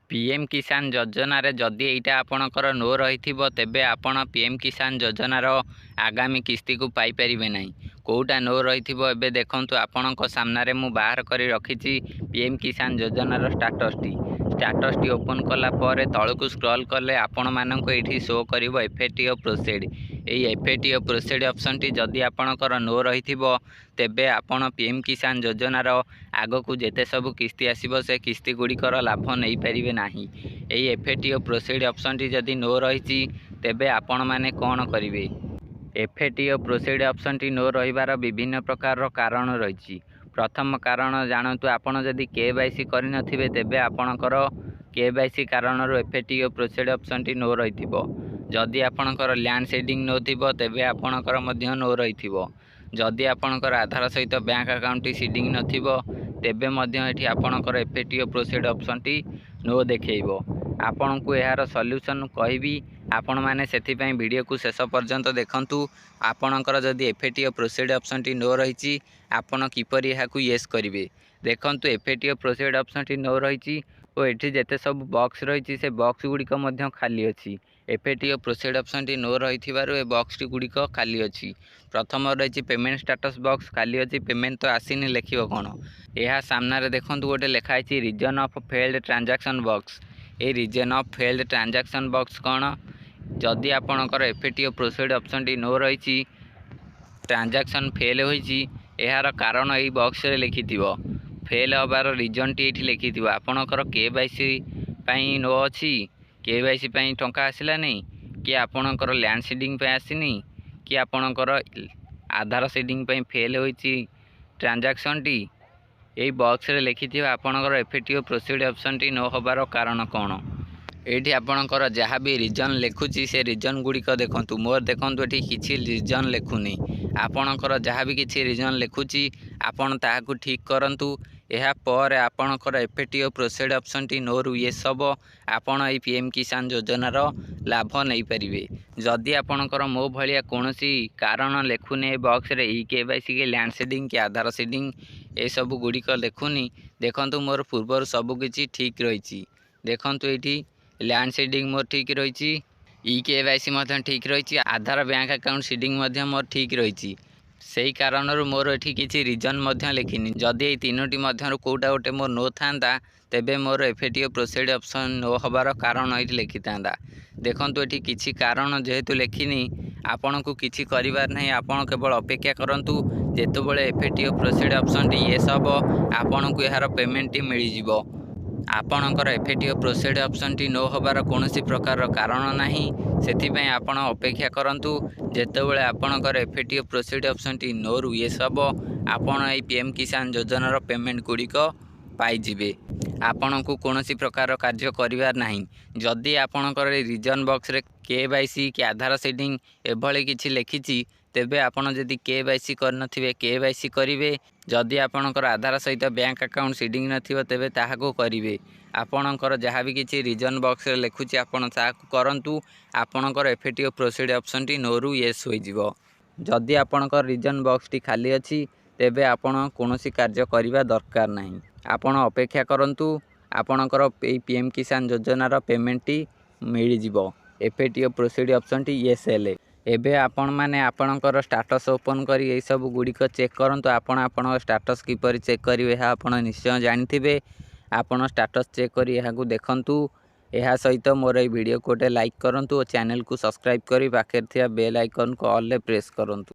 PM किसान योजना रे जदि एटा आपणकर नो रही तेबे आपण पीएम किसान योजनार आगामी किस्ती को पाई परिबे नहीं। कोटा नो रही एबे देखंतु आपणक सामने मु बाहर करी रखिछि पीएम किसान योजनार स्टाटस टी ओपन कला पर तळकु स्क्रॉल कले आपण मानक एठी शो करिवो एफएटीओ प्रोसीड। एई एफएटीओ प्रोसीड ऑप्शन टी जदि आपणकर नो रही तेबे आपण पीएम किसान योजनार आगकू जेते सब किस्ती आसीबो से किस्ती गुड़िकर लाभ नहीं पारिबे नाही। एई एफएटीओ प्रोसीड ऑप्शन टी जदि नो रही तेबे आपण माने कोन करिवे। एफएटीओ प्रोसीड ऑप्शन टी नो रहिबार विभिन्न प्रकार कारण रही। प्रथम कारण जानतु आपण जदि केवाईसी करि नथिबे तेबे आपणकर केवाईसी कारण एफएटीओ प्रोसीड ऑप्शन टी नो रहिथिबो। जदि आपणकर लैंड सेडिंग नो थिबो तेबे आपणकर मध्य नो रहिथिबो। जदि आपणकर आधार सहित बैंक अकाउंट टी सीडिंग नथिबो तेबे मध्य एठी आपणकर एफएटीओ प्रोसीड ऑप्शन टी नो देखैबो। आपण को यार सॉल्यूशन कहबी आपण माने सेथि पई वीडियो को शेष पर्यंत देखंतु। आपणकर जदि एफएटीओ प्रोसीड ऑप्शन टी नो रही आपण किपरि याकू येस करिवे। देखंतु एफएटीओ प्रोसीड ऑप्शन टी नो रही और एठी जेते सब बॉक्स रही से बॉक्स गुड़िक मध्य खाली अछि। एफएटीओ प्रोसीड ऑप्शन टी नो रही ए बॉक्स टी गुड़िक खाली अछि। प्रथम रही पेमेंट स्टेटस बॉक्स खाली अछि। पेमेंट तो आसीनी लिखिबो कोन यह सामने देखंतु गोटे लिखाई reason of failed transaction box. ए reason of failed transaction box कौन जदि आपणकर एफएटीओ प्रोसीड ऑप्शन टी नो रही ट्रांजैक्शन फेल होईची यार कारण यही बॉक्स रे लिखिथिबो। फेल हबार रीजन टी एठी लिखिथिबो। आपणकर केवाईसी पई नो अछि केवाईसी पई टंका आसिला नहीं कि आपणकर लैंड सीडिंग पे आसीनी कि आपणकर आधार सीडिंग पे फेल होईची ट्रांजैक्शन टी यही बॉक्स रे लिखिथिबो। आपणकर एफएटीओ प्रोसीड ऑप्शन टी नो हबार कारण कौन एठी आपणकर जहाँ भी रीजन लिखुची से रीजन गुड़िक देखंतु। मोर देखंतु एठी किछि रीजन लिखुनी। आपणकर जहाँ भी किछि रीजन लिखुची आपण ताहाकू ठीक करंतु। यह पर आपणकर एफएटीओ प्रोसीड ऑप्शन टी नो रु ये सब आपण ए पीएम किसान योजनार लाभ नहीं पारिबे। जदि आपणकर मो भलिया कोनोसी कारण लिखुने बॉक्स रे ई केवाईसी के लैंड सीडिंग के आधार सीडिंग ए सब गुड़िक लिखुनी देखंतु मोर पूर्वर सब किछि ठीक रही। देखंतु एठी लैंड सीडिंग मोर ठीक रही ई केवाईसी मध्य ठीक रही आधार बैंक अकाउंट सीडिंग मध्य मोर ठीक रही। सेही कारण मोर एठी किछि रीजन मध्य लिखिनी। जदि ए तीनोटी मध्य कोटा गोटे मोर नो थांदा तेबे मोर एफएटीओ प्रोसीड ऑप्शन नो हबार कारण एठी लिखि थांदा। देखंतु एठी किछि कारण जेहेतु लिखिनी आपण को किछि करिवार नहीं। आपण केवल अपेक्षा करंतु जेतेबेले एफएटीओ प्रोसीड ऑप्शन टी येस हबो आपण को यार पेमेंट टी मिलि जिवो। आपणकर एफएटीओ प्रोसीड ऑप्शन टी नो हबार कोनोसी प्रकार कारण नाही। सेथि पई आपण अपेक्षा करंतु जेतेबेले आपणकर एफएटीओ प्रोसीड ऑप्शन टी नो रु येस हबो आपण ए पीएम किसान योजनार पेमेंट गुड़िक पाई जिवे। आपण को कोनोसी प्रकार कार्य करिवार नाही। जदि आपणकर रीजन बॉक्स रे केवाईसी के आधार सीडिंग एभली किछि लिखिछि तेबे आपण जदि केवाईसी कर नथिबे केवाईसी करिवे। जदि आपणकर आधार सहित बैंक अकाउंट सीडिंग नथिबो तेबे ताहाको करिवे। आपणकर जहाँ भी किछि रीजन बॉक्स रे लिखुछि आपण ताहाको करंतु। आपणकर एफएटीओ प्रोसीड ऑप्शन टी नो रु येस होई जिवो। जदि आपणकर रीजन बॉक्स टी खाली अछि तेबे आपण कोनोसी कार्य करिवा दरकार नाही। आपण अपेक्षा करंतु आपणकर पीएम किसान योजनार पेमेंट टी मिलि जिवो। एफएटीओ प्रोसीड ऑप्शन टी येस हेले एबे आपण माने आपणकर स्टेटस ओपन करी ए सब गुड़िक चेक करंतु। आपण स्टेटस किपरि चेक करिवे हा आपण निश्चय जानिथिबे। आपण स्टेटस चेक करी एहाकू देखंतु। एहा सहित मोर ए वीडियो को लाइक करंतु और चैनल को सब्सक्राइब करी पाखे थिया बेल आइकन को ऑल ले प्रेस करंतु।